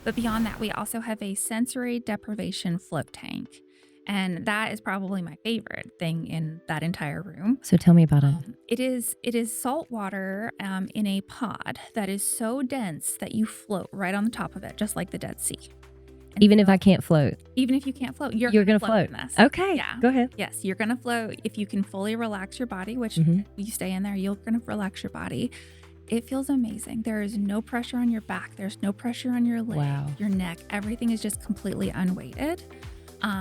But beyond that, we also have a sensory deprivation float tank. And that is probably my favorite thing in that entire room. So tell me about it. It is salt water in a pod that is so dense that you float right on the top of it, just like the Dead Sea. And Even if so I can't float, even if you can't float, you're you're going going to to float float. in this. Okay, Yeah. go ahead. Yes, you're going to float. If you can fully relax your body, which Mhm. you stay in there, you're going to relax your body. It feels amazing. There is no pressure on your back. There's no pressure on your leg, Wow. your neck. Everything is just completely unweighted.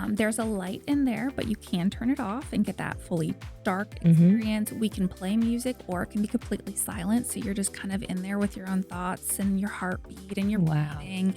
There's a light in there, but you can turn it off and get that fully dark experience. We can play music or it can be completely silent. So you're just kind of in there with your own thoughts and your heartbeat and your Wow. breathing.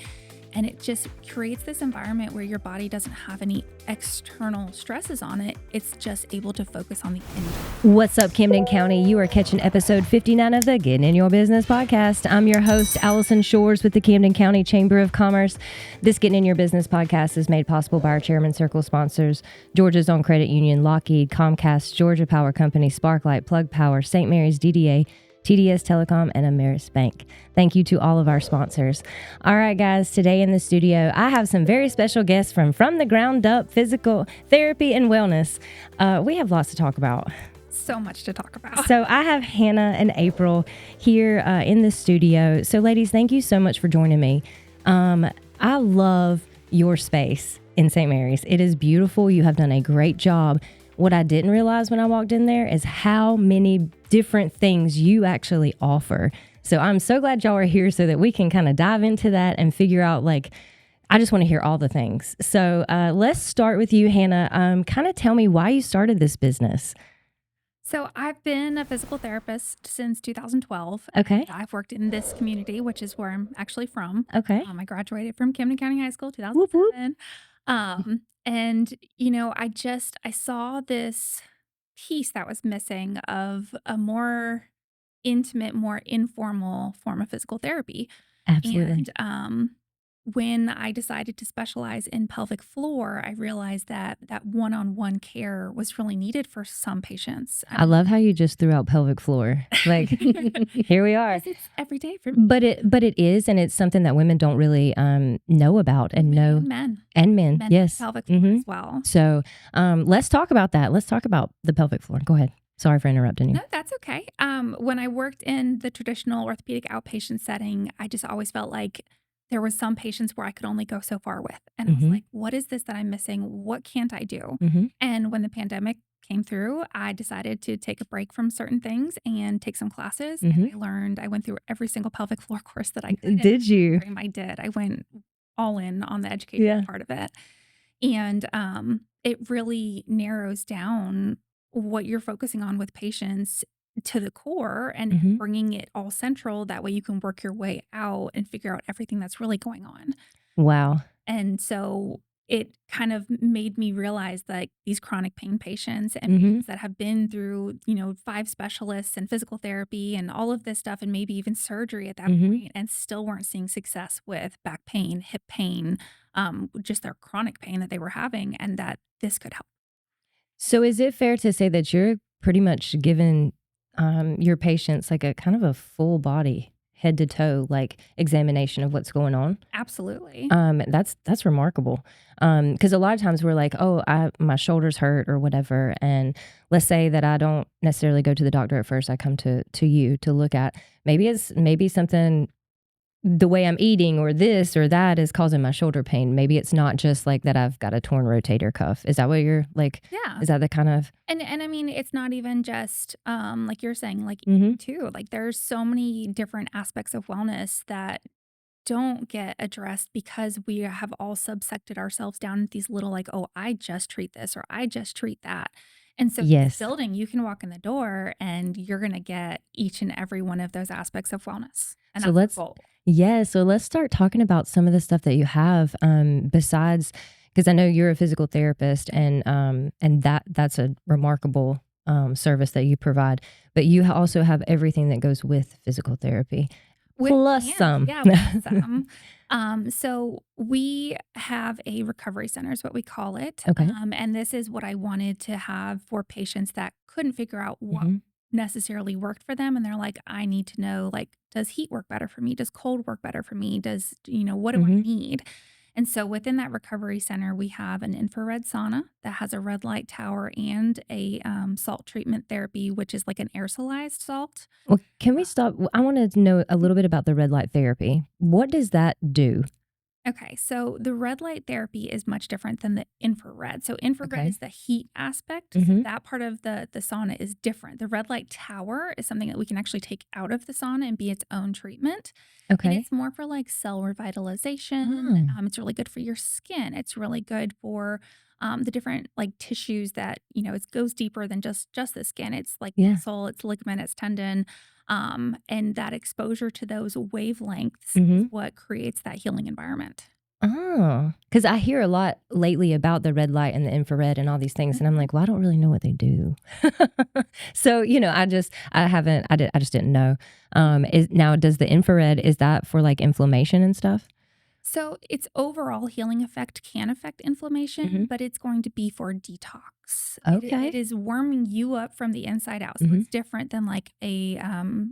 And it just creates this environment where your body doesn't have any external stresses on it. It's just able to focus on the internal. What's up, Camden County? You are catching episode 59 of the Getting in Your Business podcast. I'm your host, Alison Shores with the Camden County Chamber of Commerce. This Getting in Your Business podcast is made possible by our Chairman Circle sponsors, Georgia's Own Credit Union, Lockheed, Comcast, Georgia Power Company, Sparklight, Plug Power, St. Mary's DDA, TDS Telecom, and Ameris Bank. Thank you to all of our sponsors. All right, guys, today in the studio, I have some very special guests from the Ground Up Physical Therapy and Wellness. We have lots to talk about. So much to talk about. So I have Hannah and April here in the studio. So ladies, thank you so much for joining me. I love your space in St. Mary's. It is beautiful. You have done a great job. What I didn't realize when I walked in there is how many different things you actually offer. So I'm so glad y'all are here so that we can kind of dive into that and figure out, like, I just want to hear all the things. So let's start with you, Hannah. Kind of tell me why you started this business. So I've been a physical therapist since 2012. Okay. And I've worked in this community, which is where I'm actually from. Okay. I graduated from Camden County High School, Whoop, whoop. 2007. And, I saw this piece that was missing of a more intimate, more informal form of physical therapy. Absolutely. And when I decided to specialize in pelvic floor, I realized that one-on-one care was really needed for some patients. I love how you just threw out pelvic floor. Like, here we are. Because it's every day for me. But it is, and it's something that women don't really know about and know. Men. And men, Men yes. pelvic floor as well. So let's talk about that. Let's talk about the pelvic floor. Go ahead. Sorry for interrupting you. No, that's okay. When I worked in the traditional orthopedic outpatient setting, I just always felt like there was some patients where I could only go so far with. And I was like, what is this that I'm missing? What can't I do? And when the pandemic came through, I decided to take a break from certain things and take some classes. And I went through every single pelvic floor course that I could. Did you? I did. I went all in on the education part of it. And it really narrows down what you're focusing on with patients to the core and bringing it all central. That way you can work your way out and figure out everything that's really going on. Wow. And so it kind of made me realize that these chronic pain patients and patients that have been through, 5 specialists and physical therapy and all of this stuff and maybe even surgery at that point and still weren't seeing success with back pain, hip pain, just their chronic pain that they were having, and that this could help. So is it fair to say that you're pretty much giving your patients like a kind of a full body, head to toe, like examination of what's going on? Absolutely. That's remarkable. Because a lot of times we're like, oh, my shoulders hurt or whatever. And let's say that I don't necessarily go to the doctor at first. I come to you to look at, maybe something, the way I'm eating or this or that is causing my shoulder pain. Maybe it's not just like that I've got a torn rotator cuff. Is that what you're like? Yeah. Is that the kind of? And I mean, it's not even just like you're saying, like too. Like there's so many different aspects of wellness that don't get addressed because we have all subsected ourselves down into these little, like, oh, I just treat this or I just treat that. And so this building, you can walk in the door and you're going to get each and every one of those aspects of wellness. And So that's the goal. So let's start talking about some of the stuff that you have besides, because I know you're a physical therapist and that's a remarkable service that you provide, but you also have everything that goes with physical therapy. Plus some. Yeah, plus some. So we have a recovery center is what we call it. Okay. And this is what I wanted to have for patients that couldn't figure out what necessarily worked for them, and they're like, "I need to know, like, does heat work better for me? Does cold work better for me? Does what do I Mhm. need?" And so within that recovery center, we have an infrared sauna that has a red light tower and a, salt treatment therapy, which is like an aerosolized salt. Well, can we stop? I wanted to know a little bit about the red light therapy. What does that do? Okay, so the red light therapy is much different than the infrared. So infrared Okay. is the heat aspect. So Mhm. that part of the sauna is different. The red light tower is something that we can actually take out of the sauna and be its own treatment. And Okay. it's more for like cell revitalization. Oh, It's really good for your skin. It's really good for the different like tissues that it goes deeper than just the skin. It's like yeah. muscle, it's ligament, it's tendon, and that exposure to those wavelengths is Mhm. what creates that healing environment. Oh, because I hear a lot lately about the red light and the infrared and all these things, and I'm Mhm. like, "Well, I don't really know what they do." So, I haven't I just didn't know. Is now does the infrared, is that for, like, inflammation and stuff? So its overall healing effect can affect inflammation, Mhm. but it's going to be for detox. It Okay. is warming you up from the inside out. So Mhm. it's different than like a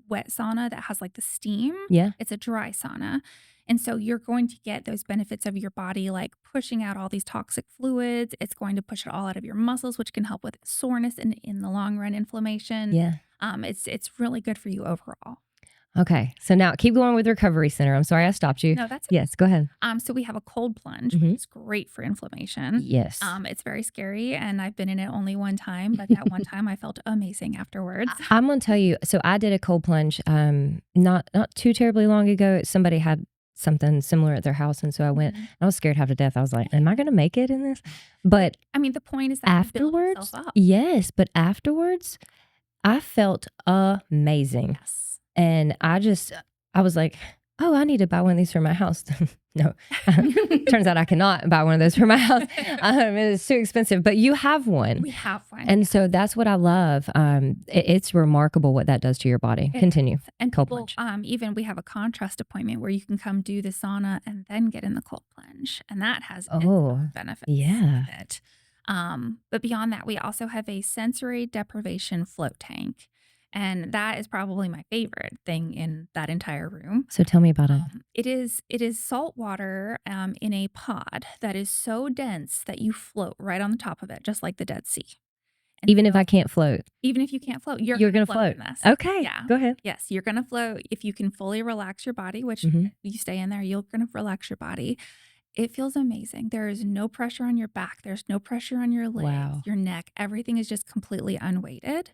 wet sauna that has like the steam. Yeah. It's a dry sauna. And so you're going to get those benefits of your body, like pushing out all these toxic fluids. It's going to push it all out of your muscles, which can help with soreness and in the long run inflammation. Yeah. It's really good for you overall. Okay. So now keep going with recovery center. I'm sorry I stopped you. No, that's Yes, go ahead. So we have a cold plunge, which Mhm. is great for inflammation. Yes. It's very scary, and I've been in it only one time, but that one time I felt amazing afterwards. I'm gonna tell you, so I did a cold plunge, not too terribly long ago. Somebody had something similar at their house, and so I went. Mhm. I was scared half to death. I was like, "Am I gonna make it in this?" But I mean, the point is that to build yourself afterwards, up. yes, but afterwards, I felt amazing. Yes. And I was like, "Oh, I need to buy one of these for my house." No. Turns out I cannot buy one of those for my house. It is too expensive, but you have one. We have one, And yes. so that's what I love. It's remarkable what that does to your body. It Continue. does, and Cold people, plunge. even we have a contrast appointment where you can come do the sauna and then get in the cold plunge, and that has its Oh, own benefits yeah. with it. But beyond that, we also have a sensory deprivation float tank, and that is probably my favorite thing in that entire room. So tell me about it. It is salt water, in a pod that is so dense that you float right on the top of it, just like the Dead Sea. And Even if so I can't float, even if you can't float, you're you're gonna going to float float. in this. Okay, Yeah. go ahead. Yes, you're gonna float. If you can fully relax your body, which Hmm. you stay in there, you're gonna relax your body. It feels amazing. There is no pressure on your back. There's no pressure on your legs, Wow. your neck. Everything is just completely unweighted.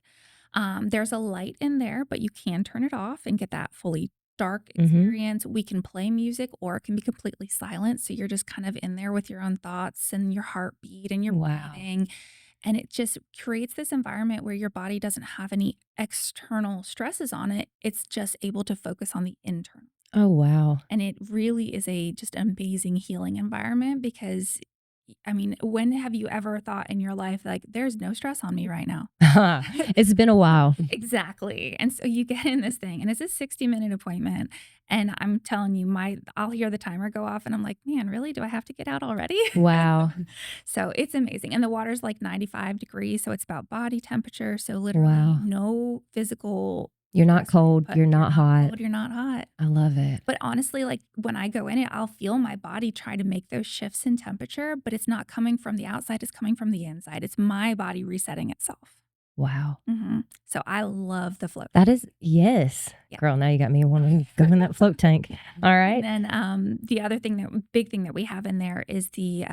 There's a light in there, but you can turn it off and get that fully dark Hmm. experience. We can play music or it can be completely silent. So you're just kind of in there with your own thoughts and your heartbeat and your Wow. breathing. And it just creates this environment where your body doesn't have any external stresses on it. It's just able to focus on the internal. Oh, wow. And it really is a just amazing healing environment because I mean, when have you ever thought in your life like there's no stress on me right now? It's been a while. Exactly. And so you get in this thing and it's a 60-minute appointment. And I'm telling you, I'll hear the timer go off and I'm like, man, really? Do I have to get out already? Wow. So it's amazing. And the water's like 95 degrees. So it's about body temperature. So literally Wow. no physical You're not stress or cold. input. You're You're not not hot. cold. You're not hot. I love it. But honestly, like when I go in it, I'll feel my body try to make those shifts in temperature, but it's not coming from the outside. It's coming from the inside. It's my body resetting itself. Wow. So I love the float. That is, yes. Yeah. Girl, now you got me wanting to go in that float tank. All right. And then the other thing big thing that we have in there is the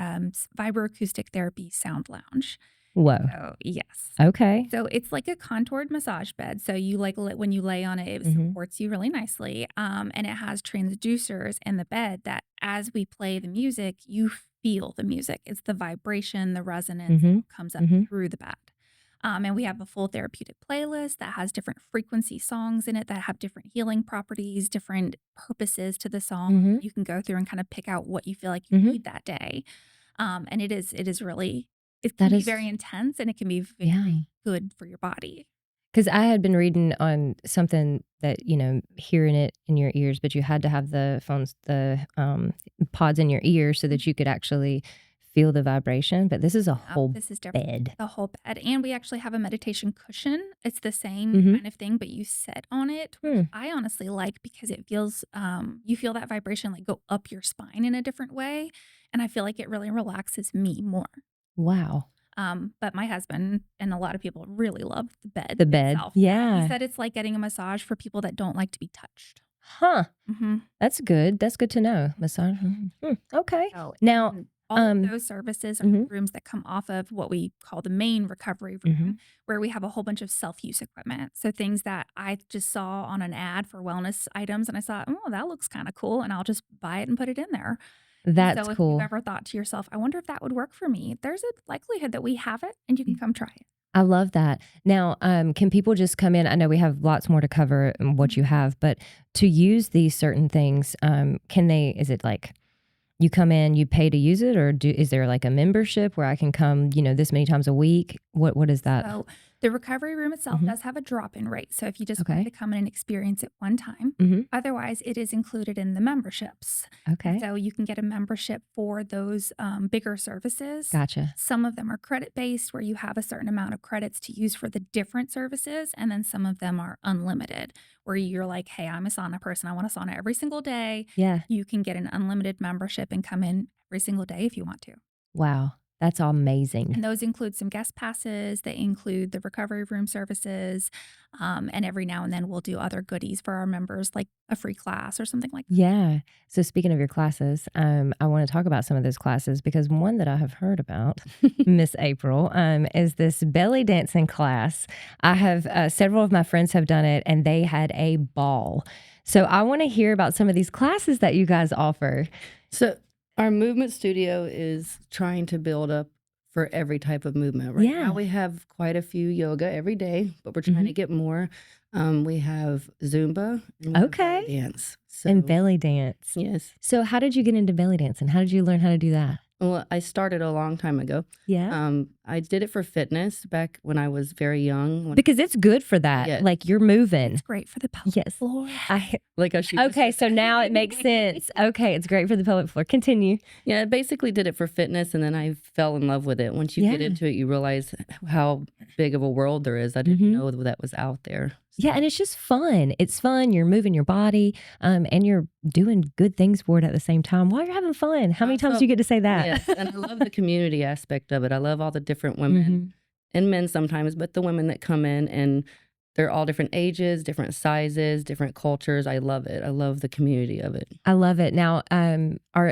vibroacoustic therapy sound lounge. Whoa. So yes. Okay. So it's like a contoured massage bed. So you like when you lay on it, it Mhm. supports you really nicely. And it has transducers in the bed that as we play the music, you feel the music. It's the vibration, the resonance Mhm. that comes up Mhm. through the bed. And we have a full therapeutic playlist that has different frequency songs in it that have different healing properties, different purposes to the song. Mhm. You can go through and kind of pick out what you feel like you Mhm. need that day. And it is really, it can That be is, very intense and it can be yeah. very good for your body. Because I had been reading on something that, hearing it in your ears, but you had to have the pods in your ear so that you could actually feel the vibration, but this is a whole This is different. bed. The whole bed. And we actually have a meditation cushion. It's the same kind of thing, but you sit on it, which I honestly like because it feels, you feel that vibration like go up your spine in a different way. And I feel like it really relaxes me more. Wow. But my husband and a lot of people really love the bed The bed. itself. Yeah. He said it's like getting a massage for people that don't like to be touched. Huh. Mm-hmm. That's good. That's good to know. Massage. Okay. So, Now, all of those services are rooms that come off of what we call the main recovery room, where we have a whole bunch of self-use equipment. So things that I just saw on an ad for wellness items, and I thought, oh, that looks kind of cool, and I'll just buy it and put it in there. That's So if cool. you've ever thought to yourself, I wonder if that would work for me, there's a likelihood that we have it, and you can come try it. I love that. Now, can people just come in? I know we have lots more to cover in what you have, but to use these certain things, is it like you come in, you pay to use it, or is there like a membership where I can come, this many times a week? What is that? So the recovery room itself does have a drop-in rate. So if you just want to come in and experience it one time, otherwise it is included in the memberships. Okay. So you can get a membership for those bigger services. Gotcha. Some of them are credit-based where you have a certain amount of credits to use for the different services. And then some of them are unlimited where you're like, hey, I'm a sauna person. I want a sauna every single day. Yeah. You can get an unlimited membership and come in every single day if you want to. Wow. That's amazing. And those include some guest passes. They include the recovery room services. And every now and then we'll do other goodies for our members, like a free class or something like that. Yeah. So speaking of your classes, I want to talk about some of those classes because one that I have heard about, Miss April, is this belly dancing class. I have several of my friends have done it and they had a ball. So I want to hear about some of these classes that you guys offer. So our movement studio is trying to build up for every type of movement. Right now we have quite a few yoga every day, but we're trying to get more. We have Zumba and we have belly dance. And belly dance. Yes. So how did you get into belly dancing? How did you learn how to do that? Well, I started a long time ago. Yeah. I did it for fitness back when I was very young. Because it's good for that. Yes. Like you're moving. It's great for the pelvic floor. Okay, so now it makes sense. Okay, it's great for the pelvic floor. Continue. Yeah, I basically did it for fitness and then I fell in love with it. Once you get into it, you realize how big of a world there is. I didn't know that was out there. Yeah, and it's just fun. It's fun. You're moving your body and you're doing good things for it at the same time while you're having fun. How many times do you get to say that? Yes, and I love the community aspect of it. I love all the different women and men sometimes, but the women that come in and they're all different ages, different sizes, different cultures. I love it. I love the community of it. I love it. Now,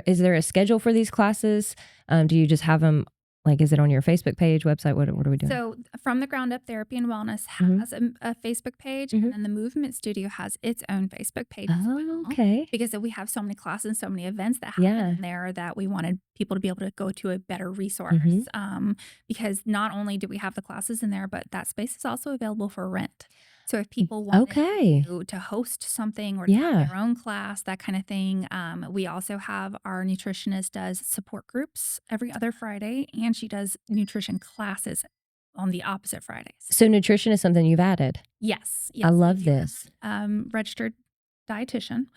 is there a schedule for these classes? Do you just have them? Like, is it on your Facebook page, website? What are we doing? So From the Ground Up Therapy and Wellness has a Facebook page, and then the Movement Studio has its own Facebook page as well. Okay. Because we have so many classes and so many events that happen in there that we wanted people to be able to go to a better resource. Because not only do we have the classes in there, but that space is also available for rent. So if people want to host something or to have their own class, that kind of thing, we also have our nutritionist does support groups every other Friday, and she does nutrition classes on the opposite Fridays. So nutrition is something you've added. Yes. I love this. Registered dietitian,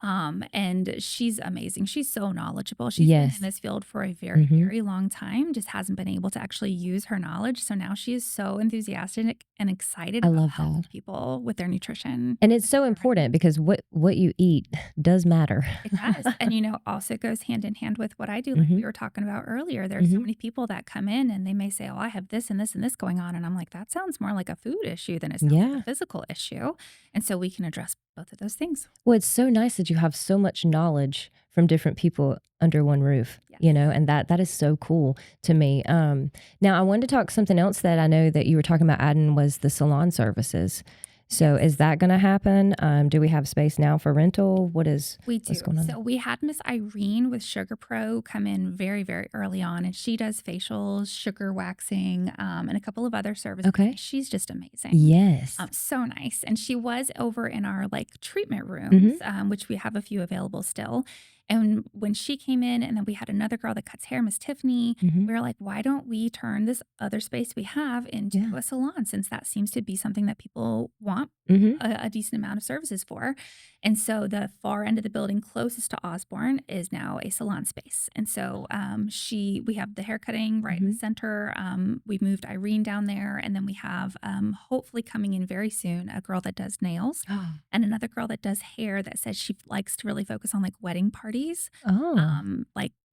and she's amazing. She's so knowledgeable. She's been in this field for a very, very long time, just hasn't been able to actually use her knowledge. So now she is so enthusiastic and excited about helping people with their nutrition. And it's so important because what you eat does matter. It does. And, also goes hand in hand with what I do, like we were talking about earlier. There's so many people that come in and they may say, oh, I have this and this and this going on. And I'm like, that sounds more like a food issue than it sounds like a physical issue. And so we can address both of those things. Well, it's so nice that you have so much knowledge from different people under one roof, and that is so cool to me. Now, I wanted to talk something else that I know that you were talking about adding was the salon services. So is that going to happen? Do we have space now for rental? What's going on? So we had Miss Irene with Sugar Pro come in very, very early on, and she does facials, sugar waxing, and a couple of other services. Okay. She's just amazing. Yes. So nice. And she was over in our treatment rooms, which we have a few available still. And when she came in, and then we had another girl that cuts hair, Miss Tiffany, we were like, why don't we turn this other space we have into a salon, since that seems to be something that people want a decent amount of services for. And so the far end of the building closest to Osborne is now a salon space. And so we have the hair cutting right in the center. We've moved Irene down there, and then we have hopefully coming in very soon a girl that does nails and another girl that does hair that says she likes to really focus on like wedding parties,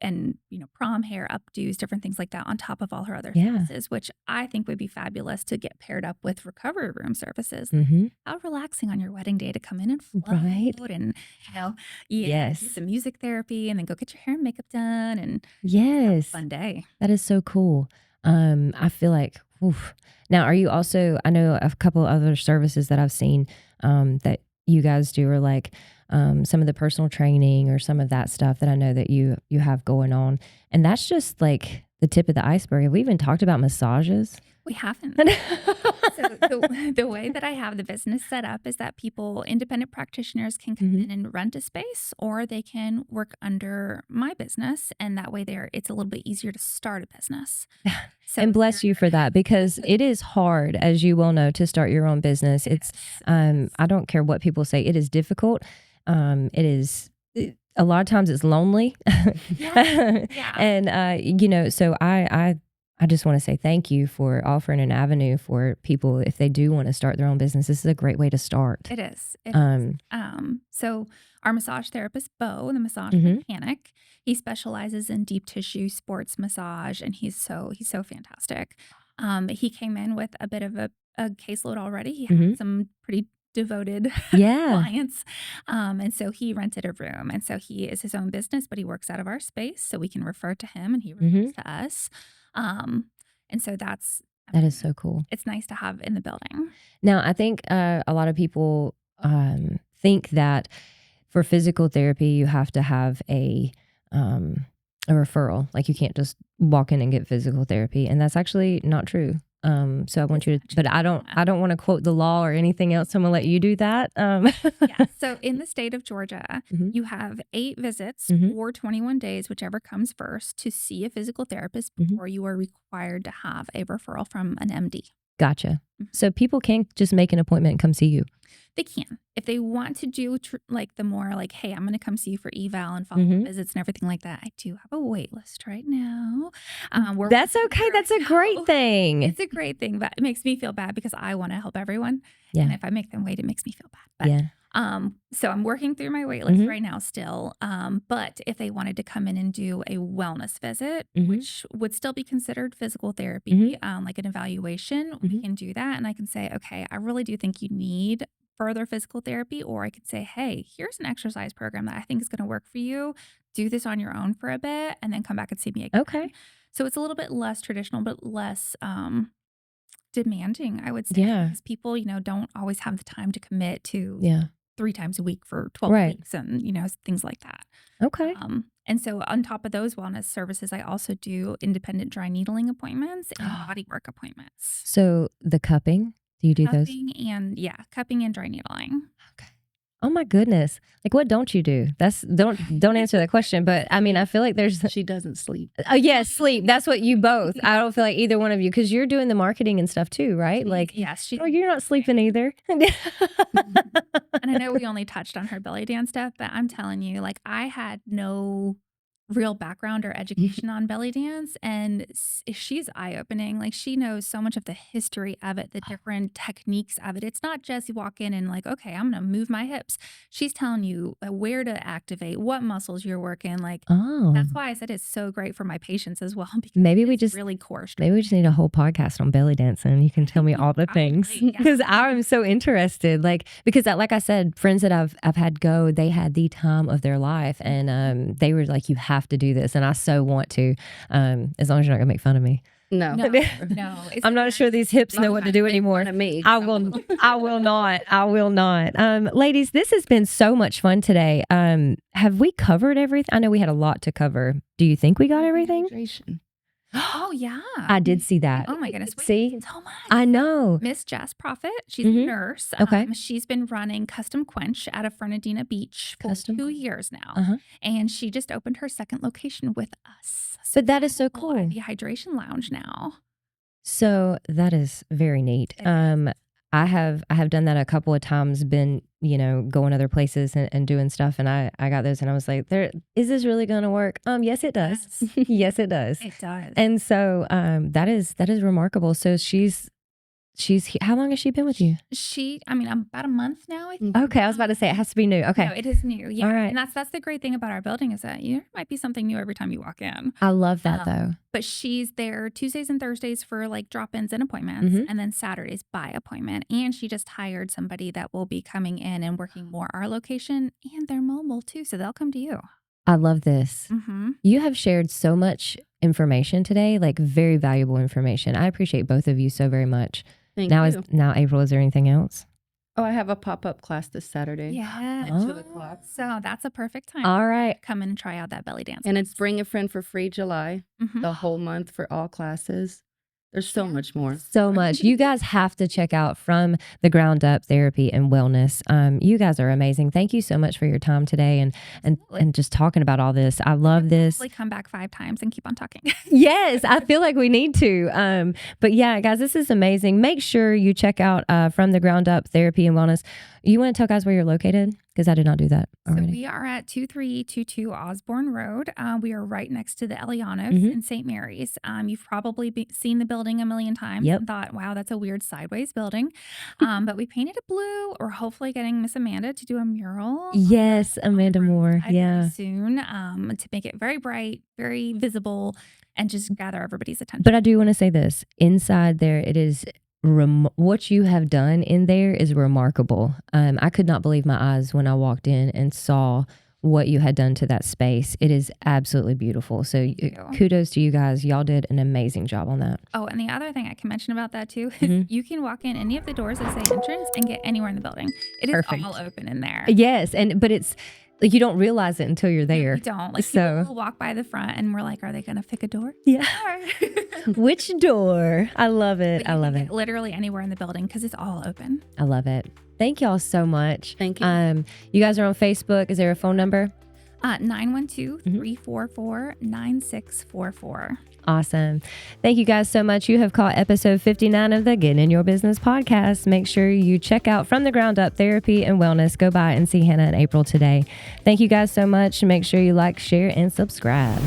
and prom hair, updos, different things like that on top of all her other services, which I think would be fabulous to get paired up with recovery room services. How relaxing on your wedding day to come in and float and do some music therapy and then go get your hair and makeup done and have a fun day. That is so cool. I feel like now, are you also, I know a couple other services that I've seen that you guys do are like some of the personal training or some of that stuff that I know that you have going on. And that's just like the tip of the iceberg. Have we even talked about massages? We haven't. So the way that I have the business set up is that independent practitioners can come in and rent a space, or they can work under my business. And that way it's a little bit easier to start a business. So and bless you for that, because it is hard, as you well know, to start your own business. It's, I don't care what people say, it is difficult. It is, a lot of times it's lonely. And, so I just want to say thank you for offering an avenue for people if they do want to start their own business. This is a great way to start. It is. So our massage therapist, Bo, the massage mechanic, he specializes in deep tissue sports massage, and he's so fantastic. He came in with a bit of a caseload already. He had some pretty devoted clients. And so he rented a room. And so he is his own business, but he works out of our space. So we can refer to him and he refers to us. And so that is so cool. It's nice to have in the building. Now, I think a lot of people think that for physical therapy, you have to have a referral. Like you can't just walk in and get physical therapy. And that's actually not true. So I want you to, but I don't want to quote the law or anything else. So I'm gonna let you do that. So in the state of Georgia, you have 8 visits or 21 days, whichever comes first, to see a physical therapist before you are required to have a referral from an MD. Gotcha. So people can't just make an appointment and come see you. They can. If they want to do the more like, hey, I'm going to come see you for eval and follow-up visits and everything like that. I do have a wait list right now. That's okay. That's a great thing. It's a great thing, but it makes me feel bad because I want to help everyone. Yeah. And if I make them wait, it makes me feel bad. But, so I'm working through my wait list right now still. But if they wanted to come in and do a wellness visit, which would still be considered physical therapy, like an evaluation, we can do that. And I can say, okay, I really do think you need further physical therapy, or I could say, hey, here's an exercise program that I think is going to work for you. Do this on your own for a bit and then come back and see me again. Okay. So it's a little bit less traditional, but less demanding, I would say. Yeah. Because people, don't always have the time to commit to 3 times a week for 12 weeks and, things like that. Okay. And so on top of those wellness services, I also do independent dry needling appointments and body work appointments. So the cupping, do you do those? Cupping and dry needling. Okay. Oh my goodness. Like what don't you do? Don't answer that question. But I mean, I feel like she doesn't sleep. Oh yes, sleep. That's what you both. I don't feel like either one of you, because you're doing the marketing and stuff too, right? Like yes, you're not sleeping either. And I know we only touched on her belly dance stuff, but I'm telling you, like I had no real background or education on belly dance, and she's eye-opening. Like she knows so much of the history of it, the different techniques of it. It's not just you walk in and like, okay, I'm gonna move my hips. She's telling you where to activate, what muscles you're working. Like that's why I said it's so great for my patients as well, because maybe we just really core stuff. Maybe we just need a whole podcast on belly dancing. You can tell me all the things, because I'm so interested. Like because like I said, friends that I've had go, they had the time of their life, and they were like, you have to do this, and I so want to, as long as you're not gonna make fun of me. No. I'm not sure these hips know what to do anymore. I will not. Ladies, this has been so much fun today. Have we covered everything? I know we had a lot to cover. Do you think we got everything? Oh, yeah. I did see that. Oh my goodness. See? So much. I know. Miss Jess Prophet, she's a nurse. Okay. She's been running Custom Quench out of Fernandina Beach for 2 years now. And she just opened her second location with us. But that is so cool. Dehydration lounge now. So that is very neat. I have done that a couple of times, been, going other places and doing stuff. And I got those and I was like, is this really going to work? Yes, it does. Yes. Yes, it does. It does. And so that is remarkable. So she's how long has she been with you? I'm about a month now, I think. Okay. I was about to say it has to be new. Okay. No, it is new. Yeah. All right. And that's the great thing about our building is that there might be something new every time you walk in. I love that though. But she's there Tuesdays and Thursdays for like drop-ins and appointments, and then Saturdays by appointment. And she just hired somebody that will be coming in and working more our location, and they're mobile too, so they'll come to you. I love this. You have shared so much information today, like very valuable information. I appreciate both of you so very much. Thank you. Now, April, is there anything else? Oh, I have a pop-up class this Saturday. Yeah. At 2 o'clock. So that's a perfect time. All right. Come in and try out that belly dance. And it's Bring a Friend for Free July, the whole month for all classes. There's so much more. So much. You guys have to check out From the Ground Up Therapy and Wellness. You guys are amazing. Thank you so much for your time today and just talking about all this. I love this. Come back 5 times and keep on talking. Yes, I feel like we need to. But yeah, guys, this is amazing. Make sure you check out From the Ground Up Therapy and Wellness. You want to tell guys where you're located? Because I did not do that already. So we are at 2322 Osborne Road. We are right next to the Elianos in St. Mary's. You've probably seen the building a million times and thought, wow, that's a weird sideways building. But we painted it blue. We're hopefully getting Miss Amanda to do a mural. Yes, Amanda Moore. Yeah. Soon to make it very bright, very visible, and just gather everybody's attention. But I do want to say this. Inside there, it is what you have done in there is remarkable. I could not believe my eyes when I walked in and saw what you had done to that space. It is absolutely beautiful. So kudos to you guys. Y'all did an amazing job on that. Oh, and the other thing I can mention about that too is you can walk in any of the doors that say entrance and get anywhere in the building. It is all open in there. Yes, but it's like you don't realize it until you're there. You don't. Like people will walk by the front and we're like, are they going to pick a door? Yeah. Which door? I love it. I love it. Literally anywhere in the building because it's all open. I love it. Thank y'all so much. Thank you. You guys are on Facebook. Is there a phone number? 912-344-9644. Awesome. Thank you guys so much. You have caught episode 59 of the Getting in Your Business podcast. Make sure you check out From the Ground Up Therapy and Wellness. Go by and see Hannah and April today. Thank you guys so much. Make sure you like, share, and subscribe.